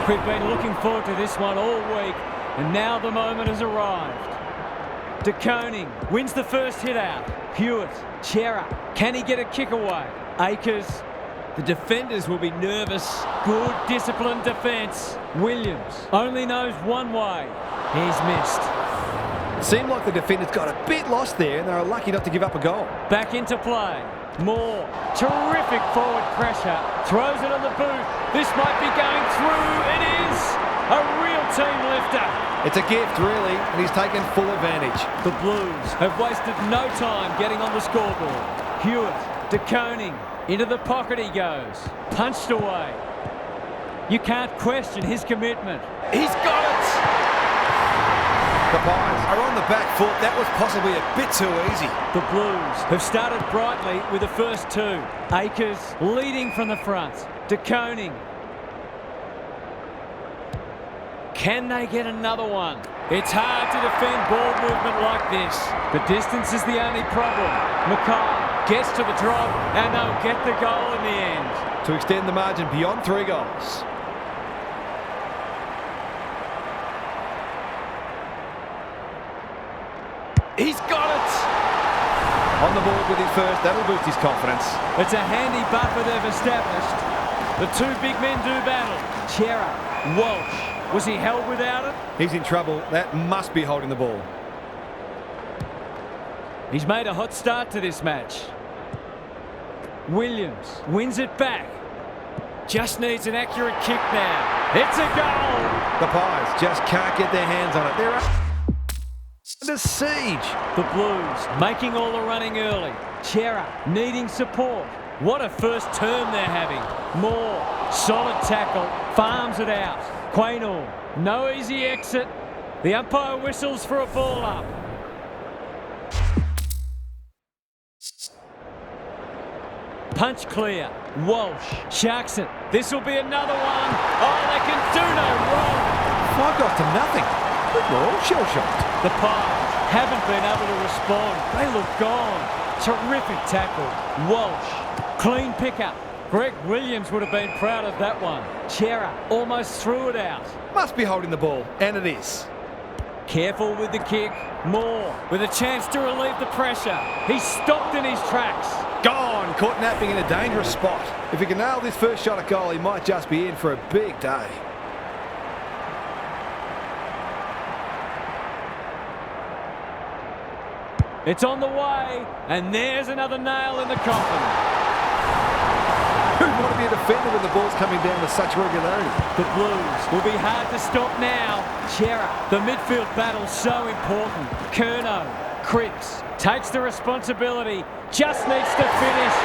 We've been looking forward to this one all week, and now the moment has arrived. De Koning wins the first hit out. Hewitt, Chera, can he get a kick away? Akers, the defenders will be nervous. Good disciplined defence. Williams only knows one way. He's missed. It seemed like the defenders got a bit lost there and they were lucky not to give up a goal. Back into play. Moore, terrific forward pressure. Throws it on the boot. This might be going through. It is a real team lifter. It's a gift, really, and he's taken full advantage. The Blues have wasted no time getting on the scoreboard. Hewitt, De Koning, into the pocket he goes. Punched away. You can't question his commitment. He's got it! The Pies are on the back foot. That was possibly a bit too easy. The Blues have started brightly with the first two. Akers leading from the front. De Koning. Can they get another one? It's hard to defend ball movement like this. The distance is the only problem. Mackay gets to the drop and they'll get the goal in the end. To extend the margin beyond 3 goals. He's got it! On the board with his first, that'll boost his confidence. It's a handy buffer they've established. The two big men do battle. Chera, Walsh. Was he held without it? He's in trouble. That must be holding the ball. He's made a hot start to this match. Williams wins it back. Just needs an accurate kick now. It's a goal! The Pies just can't get their hands on it. They're under siege. The Blues making all the running early. Chera needing support. What a first term they're having. Moore, solid tackle, farms it out. Quaynor, no easy exit. The umpire whistles for a ball up. Punch clear. Walsh sharks it. This will be another one. Oh, they can do no wrong. 5 goals to nothing. We're all shell-shocked. The Pies haven't been able to respond. They look gone. Terrific tackle. Walsh, clean pickup. Greg Williams would have been proud of that one. Chera almost threw it out. Must be holding the ball, and it is. Careful with the kick. Moore with a chance to relieve the pressure. He's stopped in his tracks. Gone, caught napping in a dangerous spot. If he can nail this first shot at goal, he might just be in for a big day. It's on the way, and there's another nail in the coffin. Who'd want to be a defender when the ball's coming down with such regularity? The Blues will be hard to stop now. Chera, the midfield battle's so important. Curnow, Cripps, takes the responsibility, just needs to finish.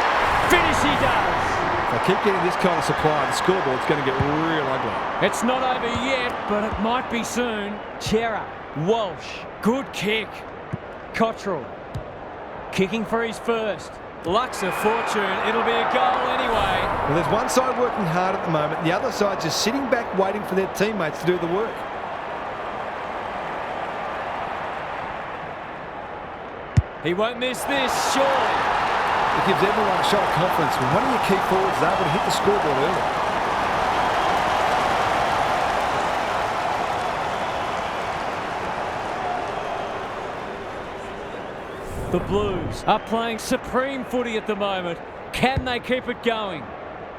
Finish he does. If they keep getting this kind of supply, the scoreboard's going to get real ugly. It's not over yet, but it might be soon. Chera, Walsh, good kick. Cottrell, kicking for his first. Luck's a fortune. It'll be a goal anyway. Well, there's one side working hard at the moment. The other side just sitting back waiting for their teammates to do the work. He won't miss this, surely. It gives everyone a shot of confidence when one of your key forwards is able to hit the scoreboard early. The Blues are playing supreme footy at the moment. Can they keep it going?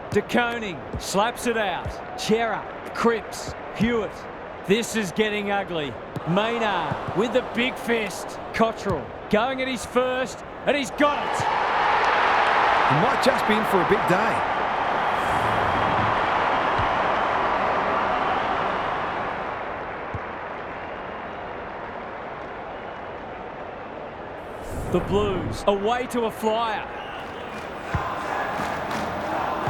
De Koning slaps it out. Chera, Cripps, Hewitt. This is getting ugly. Maynard with the big fist. Cottrell going at his first, and he's got it. He might just be in for a big day. The Blues away to a flyer.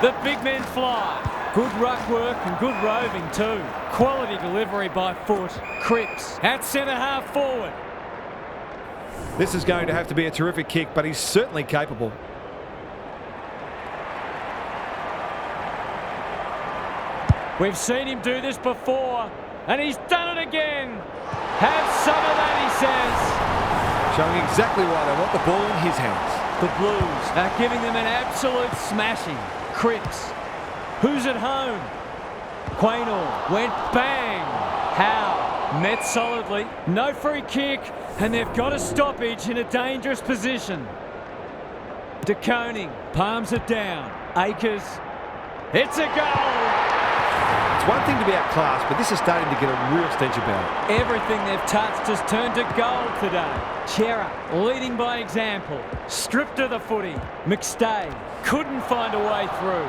The big men fly. Good ruck work and good roving too. Quality delivery by foot. Cripps at centre half forward. This is going to have to be a terrific kick, but he's certainly capable. We've seen him do this before, and he's done it again. Have some of that, he says. Showing exactly why they want the ball in his hands. The Blues are giving them an absolute smashing. Cripps, who's at home? Quaynor went bang. Howe met solidly. No free kick, and they've got a stoppage in a dangerous position. De Koning palms it down. Akers. It's a goal. It's one thing to be outclassed, but this is starting to get a real stench about it. Everything they've touched has turned to gold today. Chera leading by example. Stripped of the footy. McStay couldn't find a way through.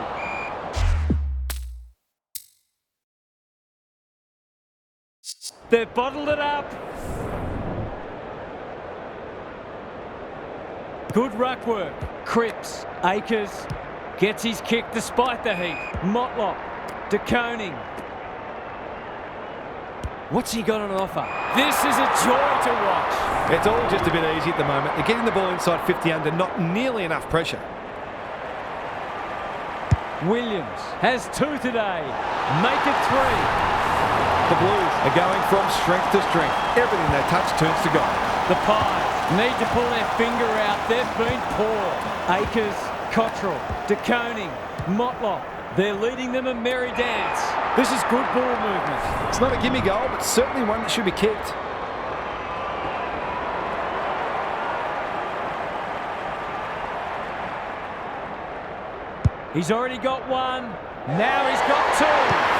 They've bottled it up. Good ruck work. Cripps. Akers gets his kick despite the heat. Motlop. De Koning. What's he got on offer? This is a joy to watch. It's all just a bit easy at the moment. They're getting the ball inside 50 under, not nearly enough pressure. Williams has 2 today. Make it 3. The Blues are going from strength to strength. Everything they touch turns to gold. The Pies need to pull their finger out. They've been poor. Akers, Cottrell, De Koning, Motlop. They're leading them a merry dance. This is good ball movement. It's not a gimme goal, but certainly one that should be kicked. He's already got 1. Now he's got 2.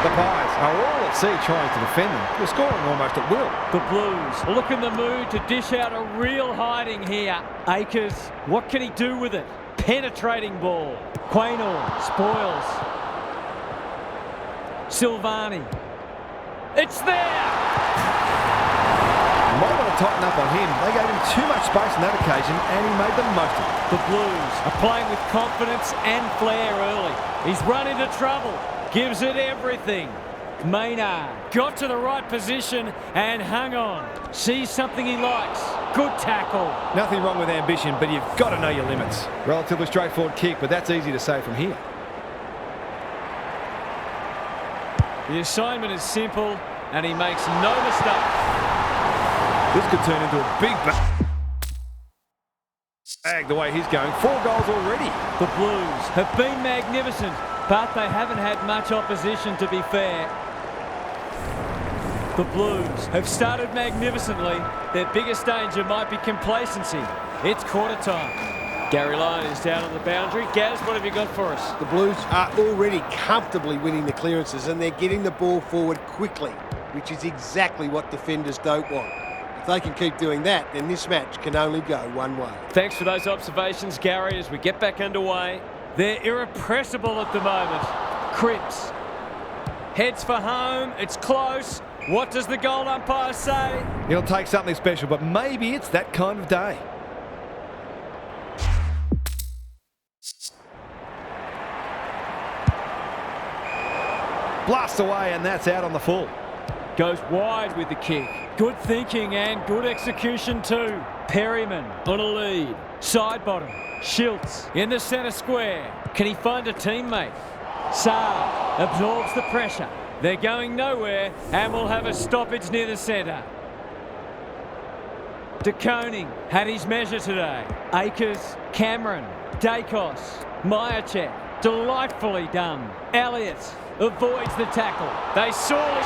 The Pies are all at sea trying to defend them. They're scoring almost at will. The Blues look in the mood to dish out a real hiding here. Akers, what can he do with it? Penetrating ball. Quaynor spoils. Silvani. It's there! Might want to tighten up on him. They gave him too much space on that occasion, and he made the most of it. The Blues are playing with confidence and flair early. He's run into trouble. Gives it everything. Maynard got to the right position and hung on. Sees something he likes. Good tackle. Nothing wrong with ambition, but you've got to know your limits. Relatively straightforward kick, but that's easy to say from here. The assignment is simple, and he makes no mistake. This could turn into a big bag the way he's going. 4 goals already. The Blues have been magnificent, but they haven't had much opposition, to be fair. The Blues have started magnificently. Their biggest danger might be complacency. It's quarter time. Gary Lyon is down on the boundary. Gaz, what have you got for us? The Blues are already comfortably winning the clearances, and they're getting the ball forward quickly, which is exactly what defenders don't want. If they can keep doing that, then this match can only go one way. Thanks for those observations, Gary, as we get back underway. They're irrepressible at the moment. Cripps heads for home. It's close. What does the goal umpire say? It'll take something special, but maybe it's that kind of day. Blasts away, and that's out on the full. Goes wide with the kick. Good thinking and good execution too. Perryman on a lead. Side bottom. Schiltz in the centre square. Can he find a teammate? Saar absorbs the pressure. They're going nowhere, and we'll have a stoppage near the centre. De Koning had his measure today. Akers, Cameron, Dacos, Myercheck. Delightfully done. Elliott avoids the tackle. They sorely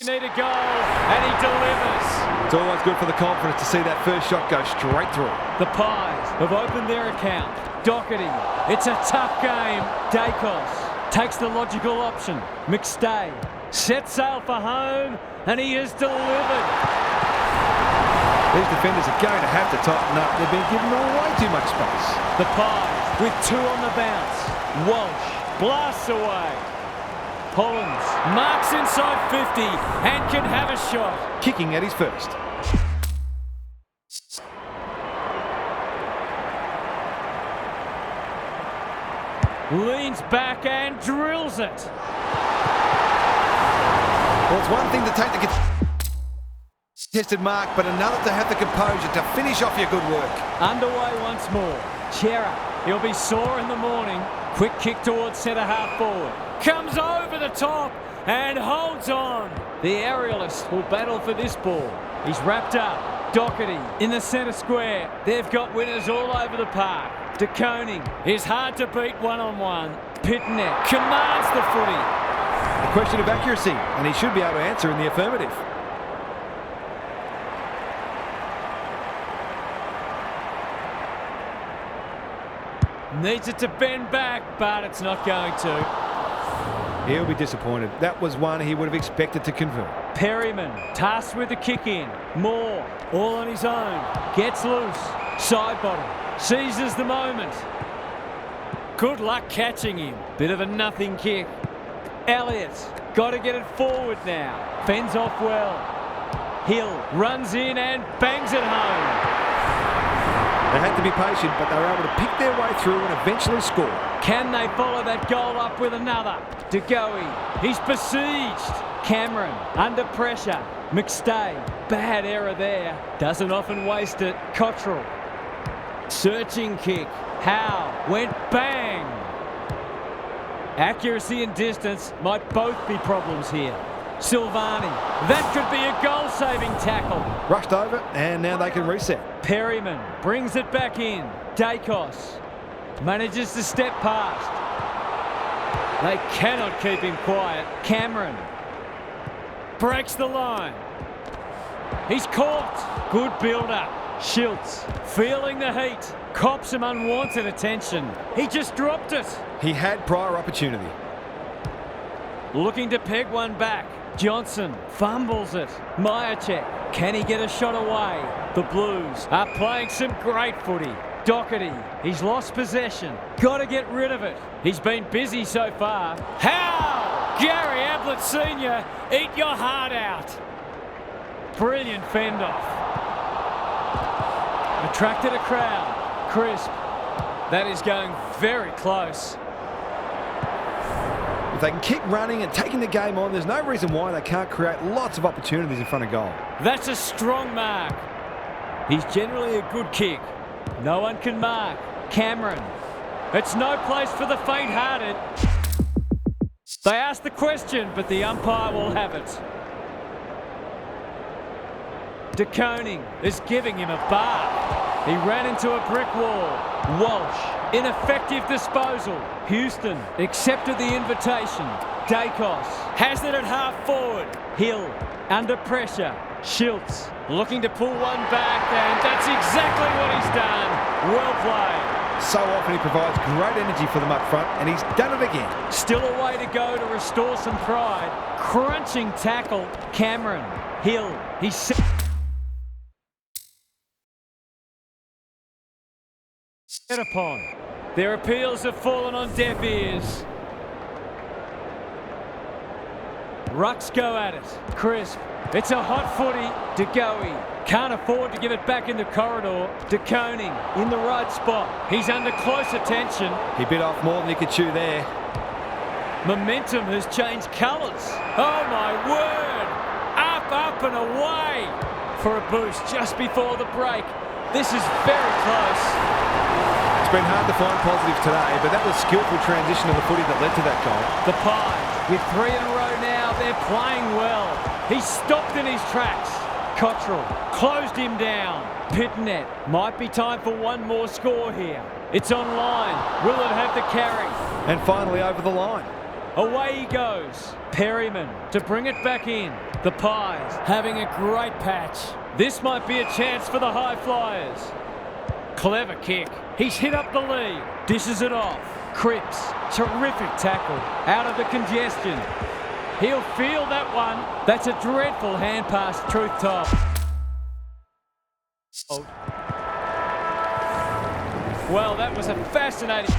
need a goal, and he delivers. It's always good for the confidence to see that first shot go straight through. The Pies have opened their account. Doherty, it's a tough game. Dacos takes the logical option. McStay sets sail for home, and he has delivered. These defenders are going to have to tighten up. They've been given way too much space. The Pies with 2 on the bounce. Walsh blasts away. Hollins marks inside 50 and can have a shot. Kicking at his first. Leans back and drills it. Well, it's one thing to take the contested mark, but another to have the composure to finish off your good work. Underway once more. Chera, he'll be sore in the morning. Quick kick towards centre half forward. Comes over the top and holds on. The aerialist will battle for this ball. He's wrapped up. Doherty in the centre square. They've got winners all over the park. De Koning is hard to beat one-on-one. Pitnet commands the footy. A question of accuracy, and he should be able to answer in the affirmative. Needs it to bend back, but it's not going to. He'll be disappointed. That was one he would have expected to convert. Perryman tasked with the kick in. Moore all on his own. Gets loose. Side bottom. Seizes the moment. Good luck catching him. Bit of a nothing kick. Elliott got to get it forward now. Fends off well. Hill runs in and bangs it home. They had to be patient, but they were able to pick their way through and eventually score. Can they follow that goal up with another? De Goey, he's besieged. Cameron, under pressure. McStay, bad error there. Doesn't often waste it. Cottrell, searching kick. Howe went bang. Accuracy and distance might both be problems here. Silvani, that could be a goal-saving tackle. Rushed over, and now they can reset. Perryman brings it back in. Dacos manages to step past. They cannot keep him quiet. Cameron breaks the line. He's caught. Good build-up. Schiltz feeling the heat. Cops some unwanted attention. He just dropped it. He had prior opportunity. Looking to peg one back. Johnson fumbles it. Myercheck, can he get a shot away? The Blues are playing some great footy. Doherty, he's lost possession. Got to get rid of it. He's been busy so far. How? Gary Ablett Sr., eat your heart out. Brilliant fend-off. Attracted a crowd. Crisp. That is going very close. If they can keep running and taking the game on, there's no reason why they can't create lots of opportunities in front of goal. That's a strong mark. He's generally a good kick. No one can mark. Cameron. It's no place for the faint-hearted. They ask the question, but the umpire will have it. De Koning is giving him a bar. He ran into a brick wall. Walsh, ineffective disposal. Houston accepted the invitation. Dacos has it at half forward. Hill under pressure. Schiltz looking to pull one back, and that's exactly what he's done. Well played. So often he provides great energy for them up front, and he's done it again. Still a way to go to restore some pride. Crunching tackle. Cameron. Hill. He's set upon. Their appeals have fallen on deaf ears. Rucks go at it. Crisp. It's a hot footy. De Goey can't afford to give it back in the corridor. De Koning in the right spot. He's under close attention. He bit off more than he could chew there. Momentum has changed colours. Oh my word! Up and away for a boost just before the break. This is very close. It's been hard to find positives today, but that was skillful transition of the footy that led to that goal. The Pies, with 3 in a row now, they're playing well. He's stopped in his tracks. Cottrell closed him down. Pitnet, might be time for one more score here. It's on line. Will it have the carry? And finally over the line. Away he goes. Perryman to bring it back in. The Pies having a great patch. This might be a chance for the High Flyers. Clever kick. He's hit up the lead. Dishes it off. Cripps. Terrific tackle. Out of the congestion. He'll feel that one. That's a dreadful hand pass, truth told. Well, that was a fascinating...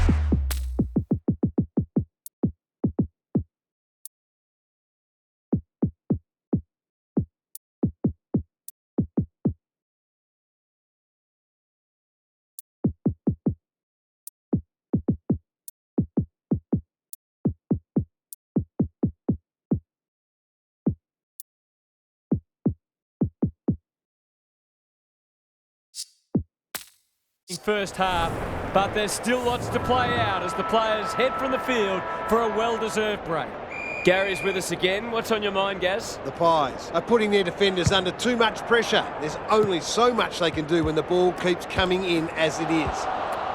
first half, but there's still lots to play out as the players head from the field for a well-deserved break. Gary's with us again. What's on your mind, Gaz? The Pies are putting their defenders under too much pressure. There's only so much they can do when the ball keeps coming in as it is.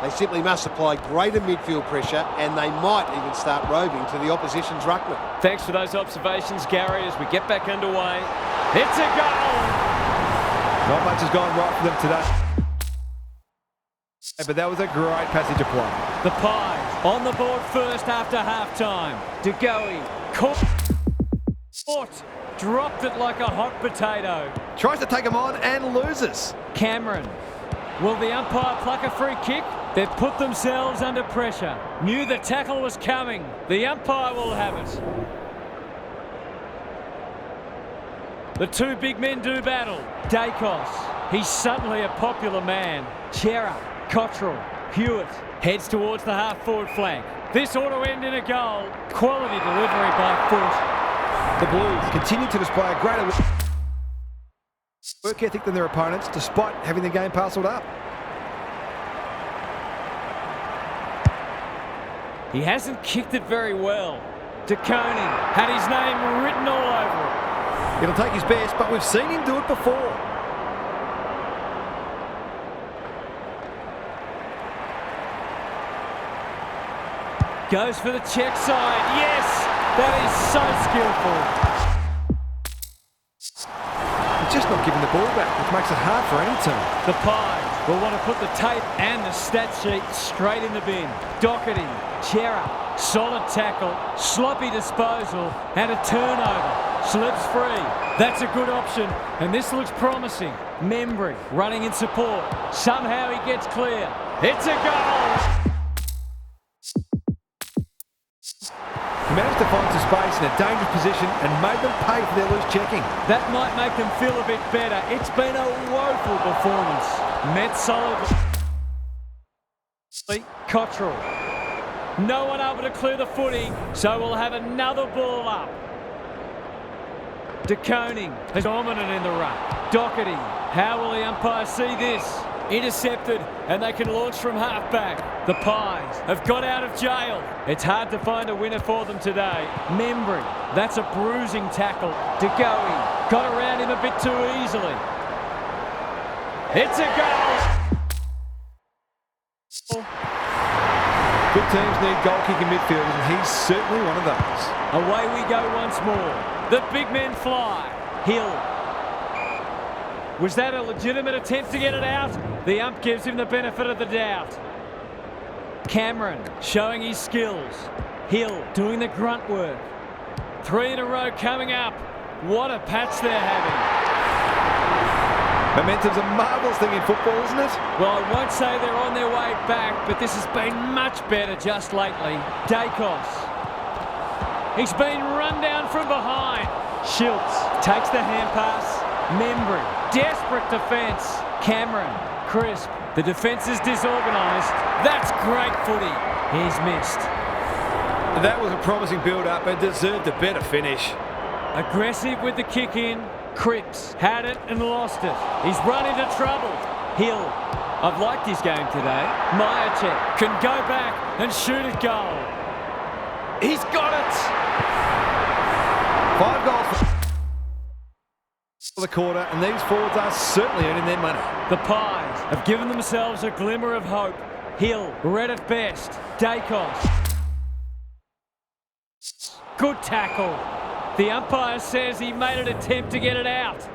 They simply must apply greater midfield pressure, and they might even start roving to the opposition's ruckman. Thanks for those observations, Gary, as we get back underway. It's a goal! Not much has gone right for them today. But that was a great passage of play. The Pies on the board first after half-time. De Goey caught, dropped it like a hot potato. Tries to take him on and loses. Cameron. Will the umpire pluck a free kick? They've put themselves under pressure. Knew the tackle was coming. The umpire will have it. The two big men do battle. Dacos. He's suddenly a popular man. Chera, Cottrell, Hewitt heads towards the half-forward flank. This ought to end in a goal. Quality delivery by foot. The Blues continue to display a greater work ethic than their opponents, despite having the game parcelled up. He hasn't kicked it very well. De Koning had his name written all over it. It'll take his best, but we've seen him do it before. Goes for the check side. Yes! That is so skillful. He's just not giving the ball back, which makes it hard for any team. The Pies will want to put the tape and the stat sheet straight in the bin. Doherty, Chera, solid tackle, sloppy disposal, and a turnover. Slips free. That's a good option, and this looks promising. Membry running in support. Somehow he gets clear. It's a goal! He managed to find some space in a dangerous position and made them pay for their loose checking. That might make them feel a bit better. It's been a woeful performance. Met solidly. Cottrell. No one able to clear the footy, so we'll have another ball up. De Koning is dominant in the ruck. Doherty. How will the umpire see this? Intercepted, and they can launch from halfback. The Pies have got out of jail. It's hard to find a winner for them today. Membry, that's a bruising tackle. De Goey got around him a bit too easily. It's a goal! Good teams need goal-kicking midfielders, and he's certainly one of those. Away we go once more. The big men fly. Hill. Was that a legitimate attempt to get it out? The ump gives him the benefit of the doubt. Cameron showing his skills. Hill doing the grunt work. 3 in a row coming up. What a patch they're having. Momentum's a marvellous thing in football, isn't it? Well, I won't say they're on their way back, but this has been much better just lately. Dacos. He's been run down from behind. Schultz takes the hand pass. Membry. Desperate defence. Cameron. Crisp. The defence is disorganised. That's great footy. He's missed. That was a promising build-up and deserved a better finish. Aggressive with the kick in. Cripps had it and lost it. He's run into trouble. Hill. I've liked his game today. Myercheck can go back and shoot a goal. He's got it. 5 goals for the quarter, and these forwards are certainly earning their money. The Pies have given themselves a glimmer of hope. Hill, red at best. Dacos. Good tackle. The umpire says he made an attempt to get it out.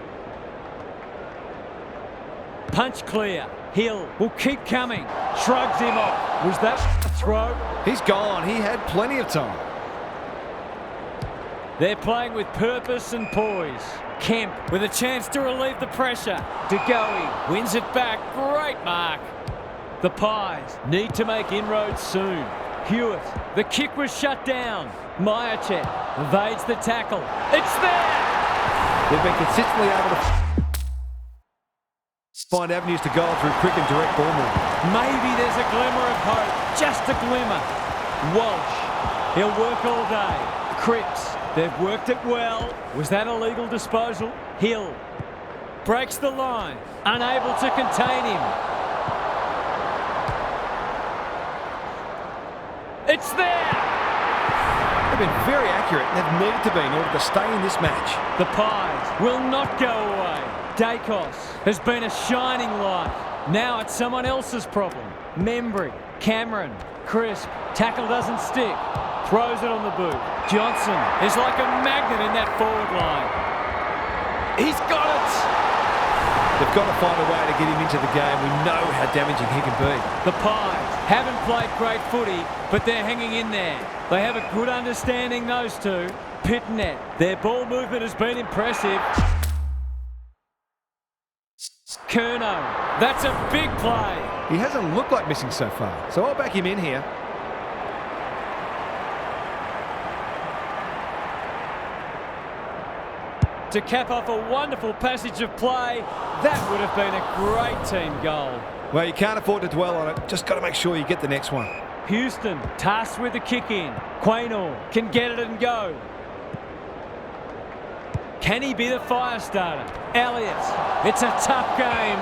Punch clear. Hill will keep coming. Shrugs him off. Was that a throw? He's gone. He had plenty of time. They're playing with purpose and poise. Kemp with a chance to relieve the pressure. De Goey wins it back. Great mark. The Pies need to make inroads soon. Hewitt. The kick was shut down. Myercheck evades the tackle. It's there! They've been consistently able to find avenues to goal through quick and direct ball movement. Maybe there's a glimmer of hope. Just a glimmer. Walsh. He'll work all day. Cripps. They've worked it well. Was that a legal disposal? Hill breaks the line. Unable to contain him. It's there! They've been very accurate and have needed to be in order to stay in this match. The Pies will not go away. Dacos has been a shining light. Now it's someone else's problem. Membry, Cameron, crisp, tackle doesn't stick, throws it on the boot. Johnson is like a magnet in that forward line. He's got it! They've got to find a way to get him into the game. We know how damaging he can be. The Pies haven't played great footy, but they're hanging in there. They have a good understanding, those two. Pitnet, their ball movement has been impressive. Curnow, that's a big play. He hasn't looked like missing so far, so I'll back him in here. To cap off a wonderful passage of play, that would have been a great team goal. Well, you can't afford to dwell on it. Just got to make sure you get the next one. Houston tasked with the kick in. Quaynor can get it and go. Can he be the fire starter? Elliott, it's a tough game.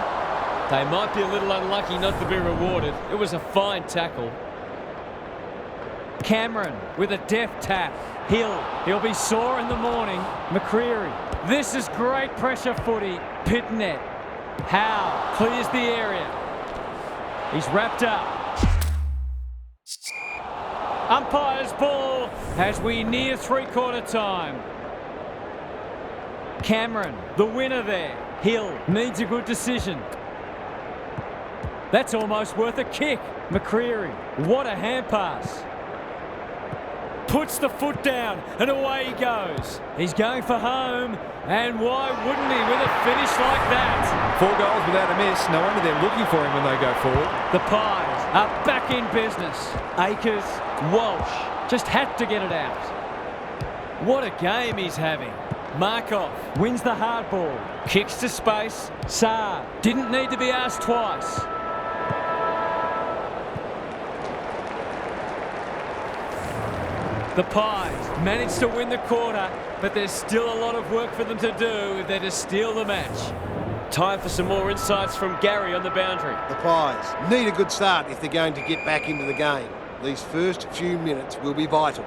They might be a little unlucky not to be rewarded. It was a fine tackle. Cameron with a deft tap. He'll be sore in the morning. McCreery. This is great pressure footy. Pitnet. Howe clears the area. He's wrapped up. Umpire's ball as we near three-quarter time. Cameron, the winner there. Hill needs a good decision. That's almost worth a kick. McCreery, what a hand pass. Puts the foot down and away he goes. He's going for home, and why wouldn't he with a finish like that? 4 goals without a miss. No wonder they're looking for him when they go forward. The Pies are back in business. Akers, Walsh just had to get it out. What a game he's having. Markov wins the hard ball. Kicks to space. Saar didn't need to be asked twice. The Pies managed to win the quarter, but there's still a lot of work for them to do if they're to steal the match. Time for some more insights from Gary on the boundary. The Pies need a good start if they're going to get back into the game. These first few minutes will be vital.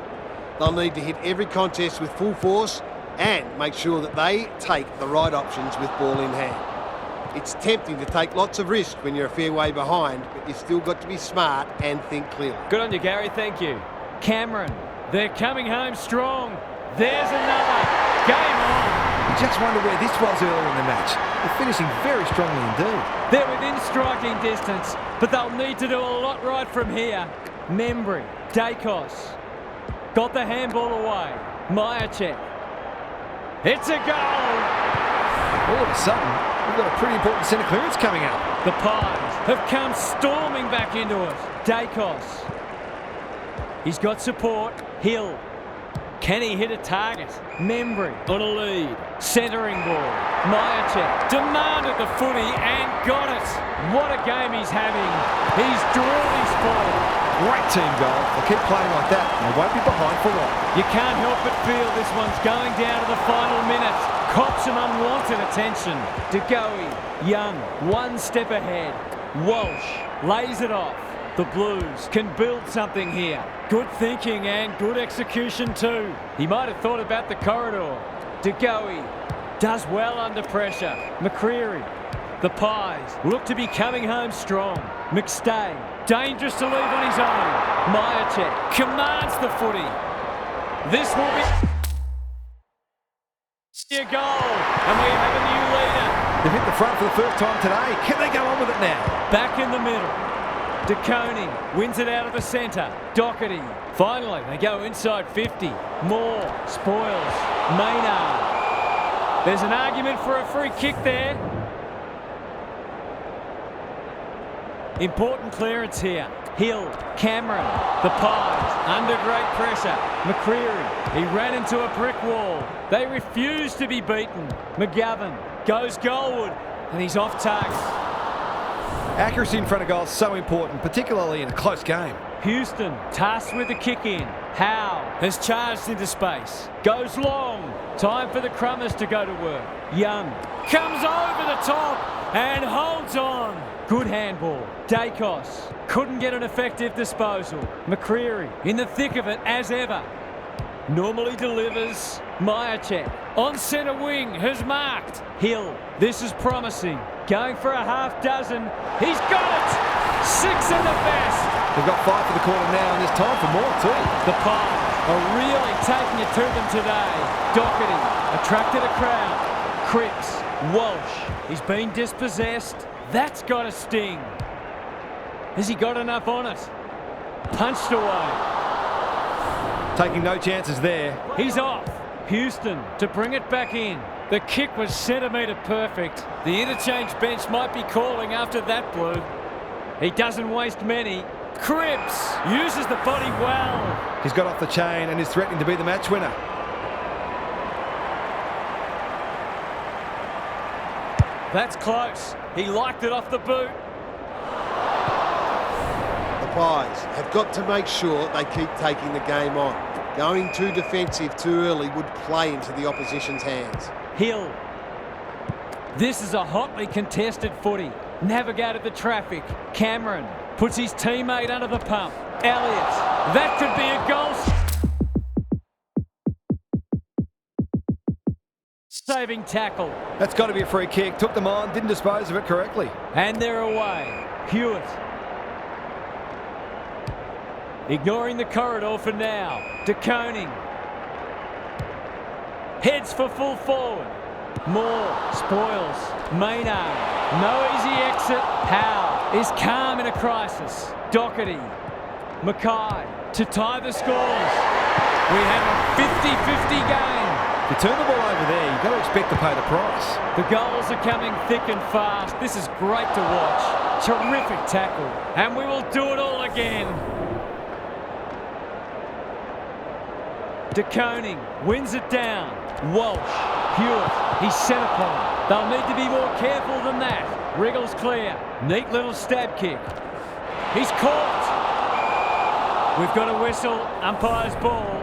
They'll need to hit every contest with full force and make sure that they take the right options with ball in hand. It's tempting to take lots of risk when you're a fair way behind, but you've still got to be smart and think clearly. Good on you, Gary. Thank you. Cameron, they're coming home strong. There's another. Game on. You just wonder where this was earlier in the match. They're finishing very strongly indeed. They're within striking distance, but they'll need to do a lot right from here. Membry, Dacos. Got the handball away. Myercheck. It's a goal! All of a sudden, we've got a pretty important centre clearance coming up. The Pies have come storming back into it. Dacos. He's got support. Hill. Can he hit a target? Membry on a lead. Centering ball. Myercheck demanded the footy and got it. What a game he's having. He's drawn his ball. Great team goal. They'll keep playing like that and they won't be behind for long. You can't help but feel this one's going down to the final minute. Cops some unwanted attention. DeGoey, Young, one step ahead. Walsh lays it off. The Blues can build something here. Good thinking and good execution too. He might have thought about the corridor. DeGoey does well under pressure. McCreery. The Pies look to be coming home strong. McStay, dangerous to leave on his own. Myercheck commands the footy. This will be a goal, and we have a new leader. They've hit the front for the first time today. Can they go on with it now? Back in the middle. DeConing wins it out of the centre. Doherty. Finally, they go inside 50. Moore spoils. Maynard. There's an argument for a free kick there. Important clearance here. Hill, Cameron, the Pies under great pressure. McCreery, he ran into a brick wall. They refuse to be beaten. McGovern goes goalward and he's off target. Accuracy in front of goal is so important, particularly in a close game. Houston tasked with the kick in. Howe has charged into space. Goes long. Time for the Crummers to go to work. Young comes over the top and holds on. Good handball. Dacos couldn't get an effective disposal. McCreery in the thick of it as ever. Normally delivers. Myercheck on centre wing has marked. Hill, this is promising. Going for a half dozen. He's got it! 6 and the best. They've got 5 for the quarter now, and there's time for more too. The Pies are really taking it to them today. Doherty attracted a crowd. Cripps, Walsh, he's been dispossessed. That's got a sting. Has he got enough on it? Punched away. Taking no chances there. He's off. Houston to bring it back in. The kick was centimetre perfect. The interchange bench might be calling after that blue. He doesn't waste many. Cripps uses the body well. He's got off the chain and is threatening to be the match winner. That's close. He liked it off the boot. The Pies have got to make sure they keep taking the game on. Going too defensive too early would play into the opposition's hands. Hill. This is a hotly contested footy. Navigated the traffic. Cameron puts his teammate under the pump. Elliott. That could be a goal. Saving tackle. That's got to be a free kick. Took them on, didn't dispose of it correctly. And they're away. Hewitt. Ignoring the corridor for now. DeConing. Heads for full forward. Moore. Spoils. Maynard. No easy exit. Howe is calm in a crisis. Doherty. Mackay to tie the scores. We have a 50-50 game. If you turn the ball over there, you've got to expect to pay the price. The goals are coming thick and fast. This is great to watch. Terrific tackle. And we will do it all again. DeConing wins it down. Walsh. Hewitt. He's set upon. They'll need to be more careful than that. Wriggles clear. Neat little stab kick. He's caught. We've got a whistle. Umpire's ball.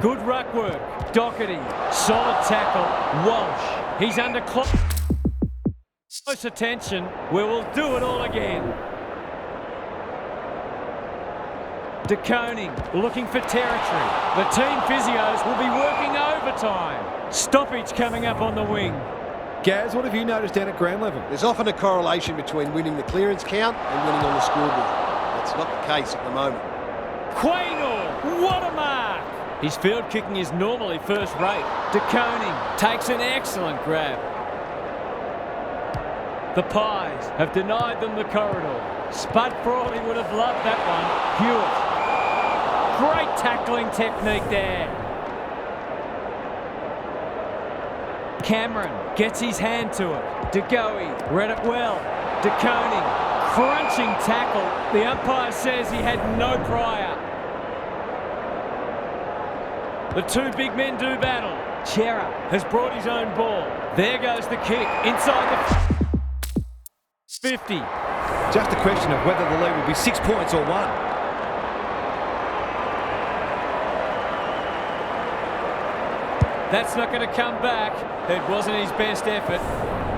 Good ruck work. Doherty. Solid tackle. Walsh. He's under close attention. We will do it all again. DeConing looking for territory. The team physios will be working overtime. Stoppage coming up on the wing. Gaz, what have you noticed down at ground level? There's often a correlation between winning the clearance count and winning on the scoreboard. That's not the case at the moment. Quaynor, what a mark! His field kicking is normally first rate. DeConing takes an excellent grab. The Pies have denied them the corridor. Spud Frawley would have loved that one. Hewitt. Great tackling technique there. Cameron gets his hand to it. DeGoey read it well. DeConing, crunching tackle. The umpire says he had no prior. The two big men do battle. Chera has brought his own ball. There goes the kick inside the 50. Just a question of whether the lead will be 6 points or 1. That's not going to come back. It wasn't his best effort.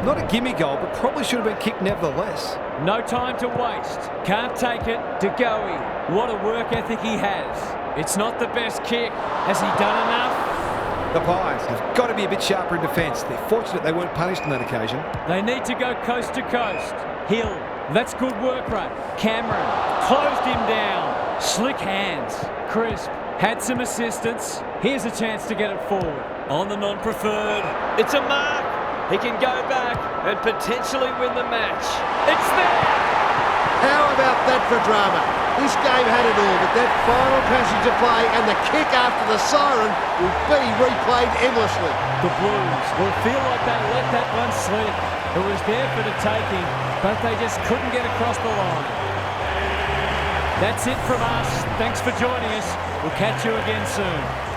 Not a gimme goal, but probably should have been kicked nevertheless. No time to waste. Can't take it. DeGoey. What a work ethic he has. It's not the best kick. Has he done enough? The Pies have got to be a bit sharper in defence. They're fortunate they weren't punished on that occasion. They need to go coast to coast. Hill. That's good work rate. Cameron. Closed him down. Slick hands. Crisp. Had some assistance. Here's a chance to get it forward. On the non-preferred. It's a mark. He can go back and potentially win the match. It's there. How about that for drama? This game had it all, but that final passage of play and the kick after the siren will be replayed endlessly. The Blues will feel like they let that one slip. It was there for the taking, but they just couldn't get across the line. That's it from us. Thanks for joining us. We'll catch you again soon.